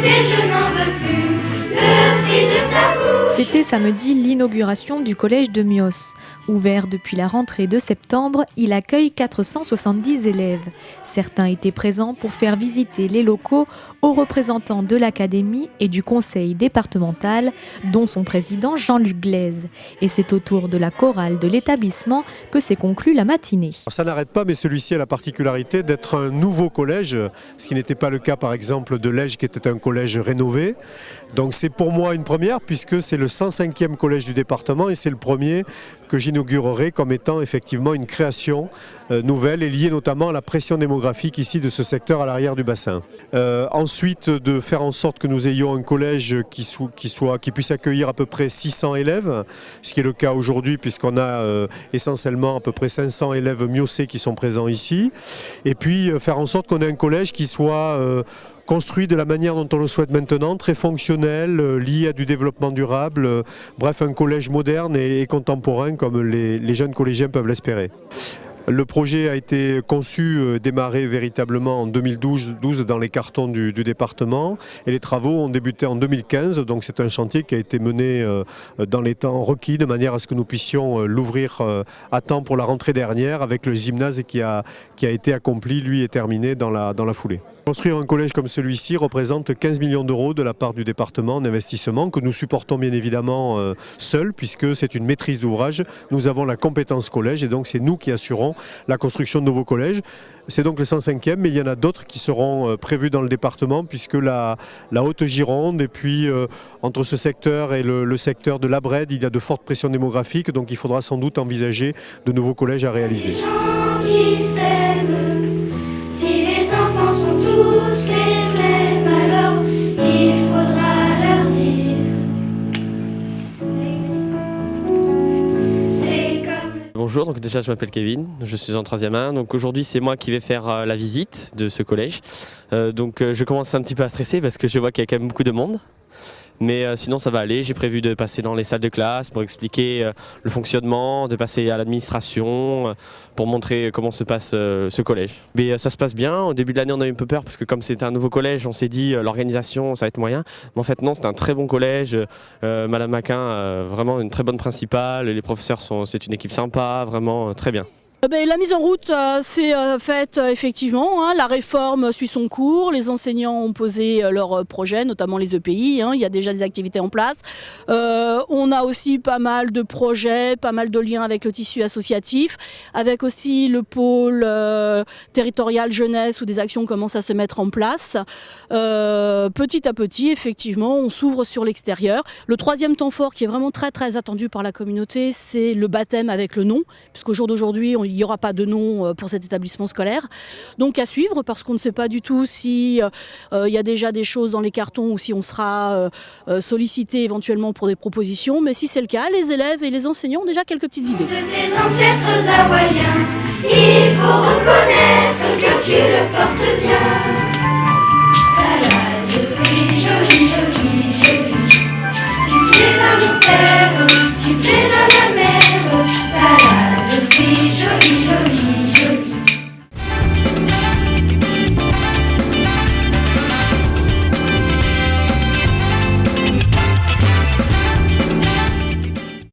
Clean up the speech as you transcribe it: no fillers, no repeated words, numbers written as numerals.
goûter, je n'en veux plus. Le fruit de ta bouche. C'était samedi l'inauguration du collège de Mios. Ouvert depuis la rentrée de septembre, il accueille 470 élèves. Certains étaient présents pour faire visiter les locaux aux représentants de l'académie et du conseil départemental, dont son président Jean-Luc Glaise. Et c'est au tour de la chorale de l'établissement que s'est conclue la matinée. Ça n'arrête pas, mais celui-ci a la particularité d'être un nouveau collège, ce qui n'était pas le cas par exemple de l'Ège qui était un collège rénové. Donc c'est pour moi une première puisque c'est le 105e collège du département et c'est le premier que j'inaugurerai comme étant effectivement une création nouvelle et liée notamment à la pression démographique ici de ce secteur à l'arrière du bassin. Ensuite, de faire en sorte que nous ayons un collège qui puisse accueillir à peu près 600 élèves, ce qui est le cas aujourd'hui puisqu'on a essentiellement à peu près 500 élèves miocés qui sont présents ici. Et puis faire en sorte qu'on ait un collège qui soit construit de la manière dont on le souhaite maintenant, très fonctionnel, lié à du développement durable, bref un collège moderne et contemporain comme les jeunes collégiens peuvent l'espérer. Le projet a été conçu, démarré véritablement en 2012 dans les cartons du département et les travaux ont débuté en 2015, donc c'est un chantier qui a été mené dans les temps requis de manière à ce que nous puissions l'ouvrir à temps pour la rentrée dernière avec le gymnase qui a été accompli, lui est terminé dans la foulée. Construire un collège comme celui-ci représente 15 millions d'euros de la part du département en investissement que nous supportons bien évidemment seuls puisque c'est une maîtrise d'ouvrage. Nous avons la compétence collège et donc c'est nous qui assurons la construction de nouveaux collèges. C'est donc le 105e, mais il y en a d'autres qui seront prévus dans le département puisque la Haute-Gironde et puis entre ce secteur et le secteur de la Brède, il y a de fortes pressions démographiques, donc il faudra sans doute envisager de nouveaux collèges à réaliser. Bonjour, donc déjà je m'appelle Kevin, je suis en 3e 1, donc aujourd'hui c'est moi qui vais faire la visite de ce collège. Je commence un petit peu à stresser parce que je vois qu'il y a quand même beaucoup de monde. Mais sinon ça va aller, j'ai prévu de passer dans les salles de classe pour expliquer le fonctionnement, de passer à l'administration pour montrer comment se passe ce collège. Mais ça se passe bien, au début de l'année on a eu un peu peur parce que comme c'était un nouveau collège, on s'est dit l'organisation ça va être moyen. Mais en fait non, c'est un très bon collège, Madame Maquin, vraiment une très bonne principale, les professeurs c'est une équipe sympa, vraiment très bien. La mise en route s'est faite effectivement, la réforme suit son cours, les enseignants ont posé leurs projets, notamment les EPI, il y a déjà des activités en place. On a aussi pas mal de projets, pas mal de liens avec le tissu associatif, avec aussi le pôle territorial jeunesse où des actions commencent à se mettre en place. Petit à petit, effectivement, on s'ouvre sur l'extérieur. Le troisième temps fort qui est vraiment très très attendu par la communauté, c'est le baptême avec le nom, puisqu'au jour d'aujourd'hui, il n'y aura pas de nom pour cet établissement scolaire. Donc à suivre parce qu'on ne sait pas du tout si il y a déjà des choses dans les cartons ou si on sera sollicité éventuellement pour des propositions. Mais si c'est le cas, les élèves et les enseignants ont déjà quelques petites idées. De tes ancêtres hawaïens, il faut reconnaître que tu le portes bien. Salade de fruits, jolie, jolie, jolie. Tu es un beau père.